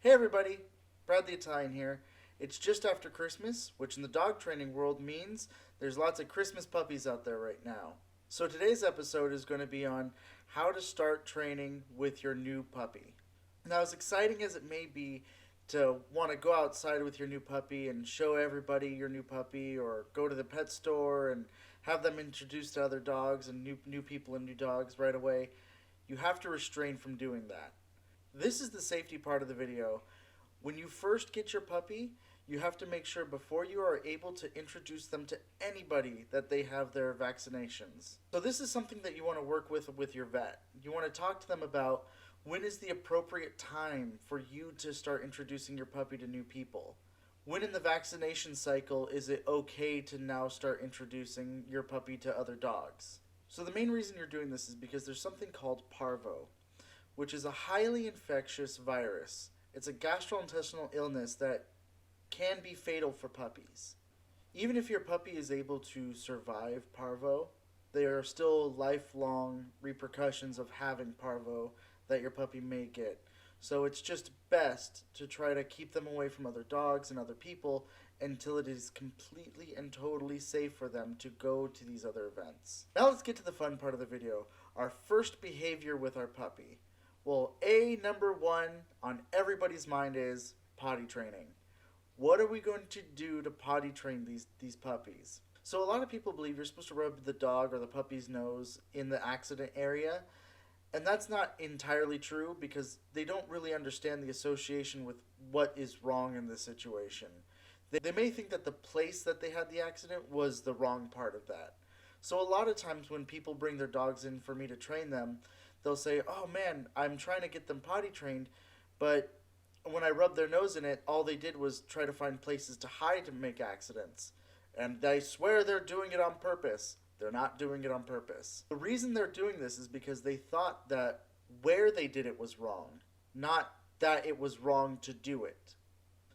Hey everybody, Brad the Italian here. It's just after Christmas, which in the dog training world means there's lots of Christmas puppies out there right now. So today's episode is going to be on how to start training with your new puppy. Now, as exciting as it may be to want to go outside with your new puppy and show everybody your new puppy, or go to the pet store and have them introduced to other dogs and new people and new dogs right away, you have to restrain from doing that. This is the safety part of the video. When you first get your puppy, you have to make sure before you are able to introduce them to anybody that they have their vaccinations. So this is something that you want to work with your vet. You want to talk to them about when is the appropriate time for you to start introducing your puppy to new people. When in the vaccination cycle is it okay to now start introducing your puppy to other dogs? So the main reason you're doing this is because there's something called Parvo, which is a highly infectious virus. It's a gastrointestinal illness that can be fatal for puppies. Even if your puppy is able to survive Parvo, there are still lifelong repercussions of having Parvo that your puppy may get. So it's just best to try to keep them away from other dogs and other people until it is completely and totally safe for them to go to these other events. Now let's get to the fun part of the video, our first behavior with our puppy. Well, number one on everybody's mind is potty training. What are we going to do to potty train these puppies? So a lot of people believe you're supposed to rub the dog or the puppy's nose in the accident area. And that's not entirely true because they don't really understand the association with what is wrong in this situation. They may think that the place that they had the accident was the wrong part of that. So a lot of times when people bring their dogs in for me to train them, they'll say, oh man, I'm trying to get them potty trained, but when I rubbed their nose in it, all they did was try to find places to hide to make accidents. And I swear they're doing it on purpose. They're not doing it on purpose. The reason they're doing this is because they thought that where they did it was wrong, not that it was wrong to do it.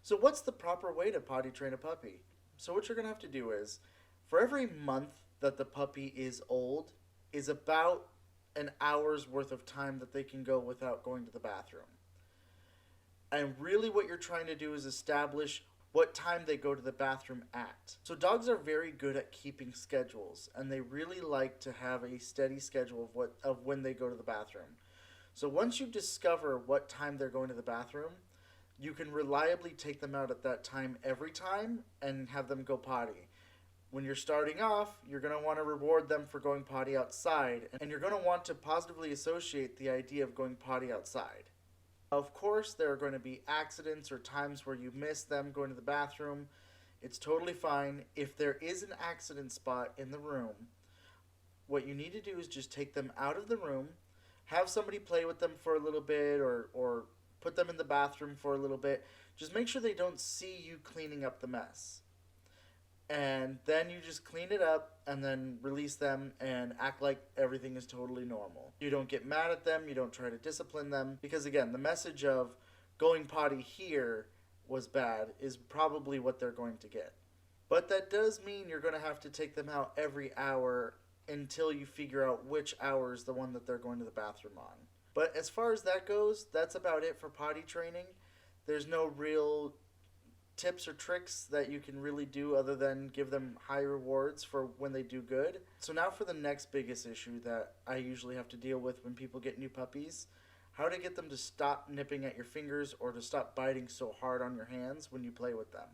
So what's the proper way to potty train a puppy? So what you're going to have to do is, for every month that the puppy is old, is about an hour's worth of time that they can go without going to the bathroom. And really what you're trying to do is establish what time they go to the bathroom at. So dogs are very good at keeping schedules, and they really like to have a steady schedule of when they go to the bathroom. So once you discover what time they're going to the bathroom, you can reliably take them out at that time every time and have them go potty. When you're starting off, you're going to want to reward them for going potty outside, and you're going to want to positively associate the idea of going potty outside. Of course, there are going to be accidents or times where you miss them going to the bathroom. It's totally fine. If there is an accident spot in the room, what you need to do is just take them out of the room, have somebody play with them for a little bit, or put them in the bathroom for a little bit. Just make sure they don't see you cleaning up the mess. And then you just clean it up and then release them and act like everything is totally normal. You don't get mad at them, you don't try to discipline them, because again, the message of going potty here was bad is probably what they're going to get. But that does mean you're going to have to take them out every hour until you figure out which hour is the one that they're going to the bathroom on. But as far as that goes, that's about it for potty training. There's no real tips or tricks that you can really do other than give them high rewards for when they do good. So now for the next biggest issue that I usually have to deal with when people get new puppies: how to get them to stop nipping at your fingers or to stop biting so hard on your hands when you play with them.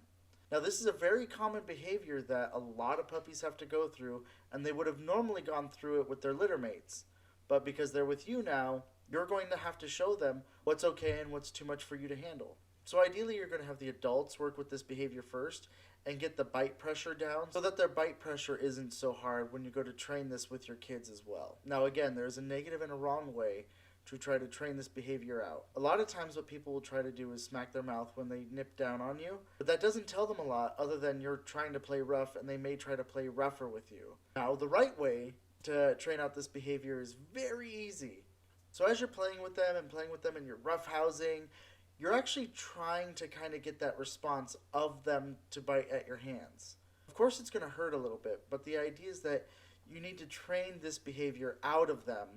Now this is a very common behavior that a lot of puppies have to go through, and they would have normally gone through it with their litter mates. But because they're with you now, you're going to have to show them what's okay and what's too much for you to handle. So ideally you're going to have the adults work with this behavior first and get the bite pressure down so that their bite pressure isn't so hard when you go to train this with your kids as well. Now again, there's a negative and a wrong way to try to train this behavior out. A lot of times what people will try to do is smack their mouth when they nip down on you, but that doesn't tell them a lot other than you're trying to play rough and they may try to play rougher with you. Now the right way to train out this behavior is very easy. So as you're playing with them and you're roughhousing, you're actually trying to kind of get that response of them to bite at your hands. Of course it's going to hurt a little bit, but the idea is that you need to train this behavior out of them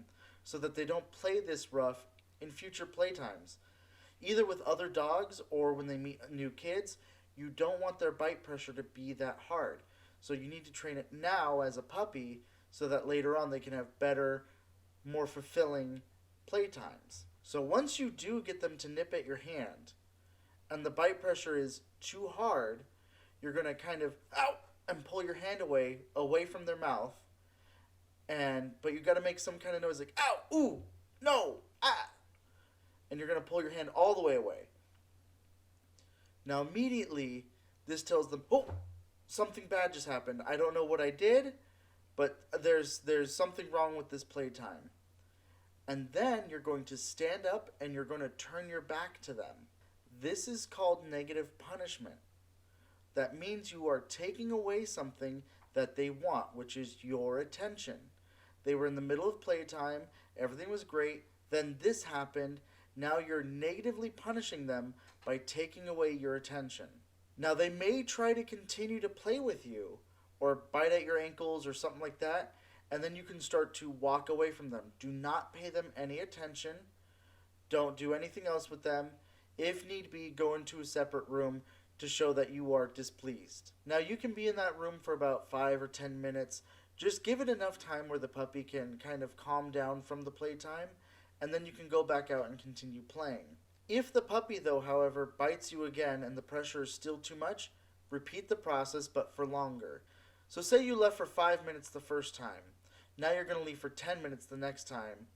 so that they don't play this rough in future playtimes. either with other dogs or when they meet new kids. You don't want their bite pressure to be that hard. So you need to train it now as a puppy so that later on they can have better, more fulfilling playtimes. So once you do get them to nip at your hand and the bite pressure is too hard, you're going to kind of ow and pull your hand away from their mouth. But you got to make some kind of noise like ow, ooh, no, ah. And you're going to pull your hand all the way away. Now immediately this tells them, "Oh, something bad just happened. I don't know what I did, but there's something wrong with this playtime." And then you're going to stand up and you're going to turn your back to them. This is called negative punishment. That means you are taking away something that they want, which is your attention. They were in the middle of playtime, everything was great, then this happened. Now you're negatively punishing them by taking away your attention. Now they may try to continue to play with you or bite at your ankles or something like that, and then you can start to walk away from them. Do not pay them any attention. Don't do anything else with them. If need be, go into a separate room to show that you are displeased. Now you can be in that room for about 5 or 10 minutes. Just give it enough time where the puppy can kind of calm down from the playtime, and then you can go back out and continue playing. If the puppy, though, however, bites you again and the pressure is still too much, repeat the process but for longer. So say you left for 5 minutes the first time. Now you're going to leave for 10 minutes the next time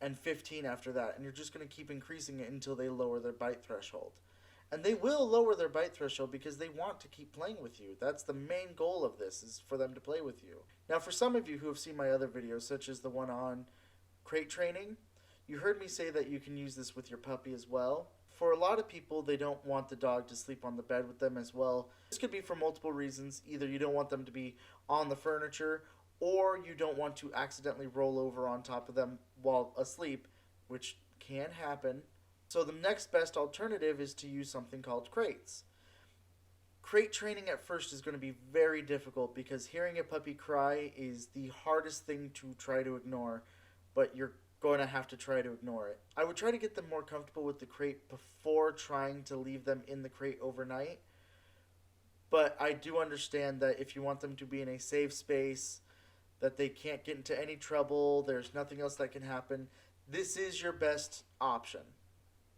and 15 after that, and you're just going to keep increasing it until they lower their bite threshold. And they will lower their bite threshold because they want to keep playing with you. That's the main goal of this, is for them to play with you. Now for some of you who have seen my other videos, such as the one on crate training, you heard me say that you can use this with your puppy as well. For a lot of people, they don't want the dog to sleep on the bed with them as well. This could be for multiple reasons. Either you don't want them to be on the furniture, or you don't want to accidentally roll over on top of them while asleep, which can happen. So the next best alternative is to use something called crates. Crate training at first is going to be very difficult because hearing a puppy cry is the hardest thing to try to ignore, but you're going to have to try to ignore it. I would try to get them more comfortable with the crate before trying to leave them in the crate overnight, but I do understand that if you want them to be in a safe space, that they can't get into any trouble, there's nothing else that can happen, this is your best option.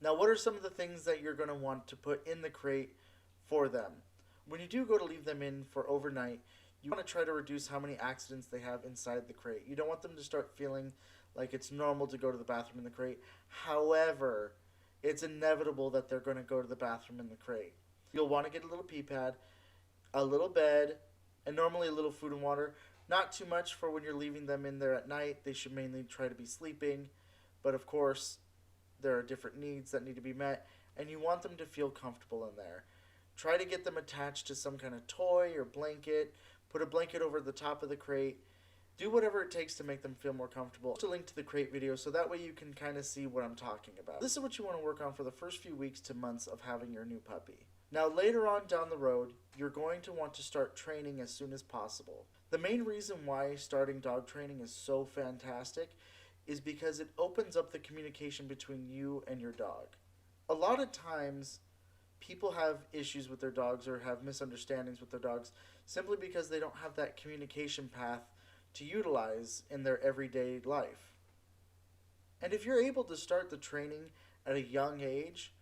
Now, what are some of the things that you're going to want to put in the crate for them? When you do go to leave them in for overnight, you want to try to reduce how many accidents they have inside the crate. You don't want them to start feeling like it's normal to go to the bathroom in the crate. However, it's inevitable that they're going to go to the bathroom in the crate. You'll want to get a little pee pad, a little bed, and normally a little food and water. Not too much for when you're leaving them in there at night. They should mainly try to be sleeping. But of course, there are different needs that need to be met, and you want them to feel comfortable in there. Try to get them attached to some kind of toy or blanket. Put a blanket over the top of the crate. Do whatever it takes to make them feel more comfortable. Just a link to the crate video so that way you can kind of see what I'm talking about. This is what you want to work on for the first few weeks to months of having your new puppy. Now later on down the road, you're going to want to start training as soon as possible. The main reason why starting dog training is so fantastic is because it opens up the communication between you and your dog. A lot of times, people have issues with their dogs or have misunderstandings with their dogs simply because they don't have that communication path to utilize in their everyday life. And if you're able to start the training at a young age,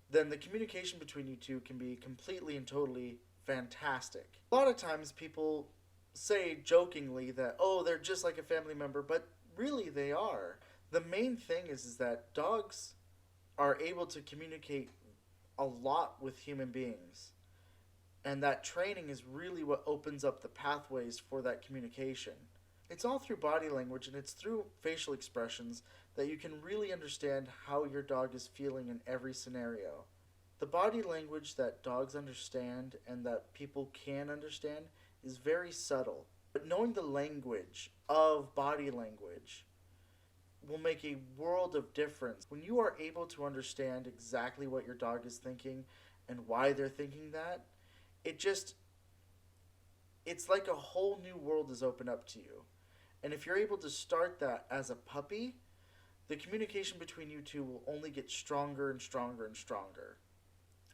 then the communication between you two can be completely and totally fantastic. A lot of times people say jokingly that, oh, they're just like a family member, but really they are. The main thing is that dogs are able to communicate a lot with human beings. And that training is really what opens up the pathways for that communication. It's all through body language and it's through facial expressions that you can really understand how your dog is feeling in every scenario. The body language that dogs understand and that people can understand is very subtle. But knowing the language of body language will make a world of difference. When you are able to understand exactly what your dog is thinking and why they're thinking that, it's like a whole new world is opened up to you. And if you're able to start that as a puppy, the communication between you two will only get stronger and stronger and stronger.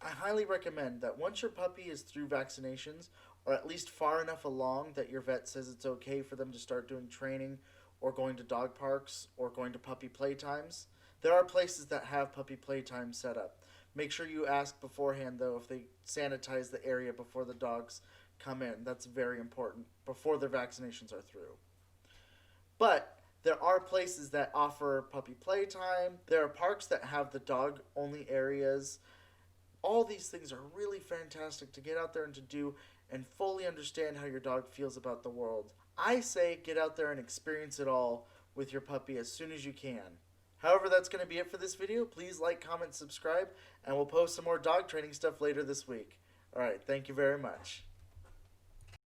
I highly recommend that once your puppy is through vaccinations, or at least far enough along that your vet says it's okay for them to start doing training or going to dog parks or going to puppy playtimes. There are places that have puppy playtime set up. Make sure you ask beforehand, though, if they sanitize the area before the dogs come in. That's very important, before their vaccinations are through. But there are places that offer puppy playtime. There are parks that have the dog-only areas. All these things are really fantastic to get out there and to do and fully understand how your dog feels about the world. I say get out there and experience it all with your puppy as soon as you can. However, that's going to be it for this video. Please like, comment, subscribe, and we'll post some more dog training stuff later this week. Alright, thank you very much.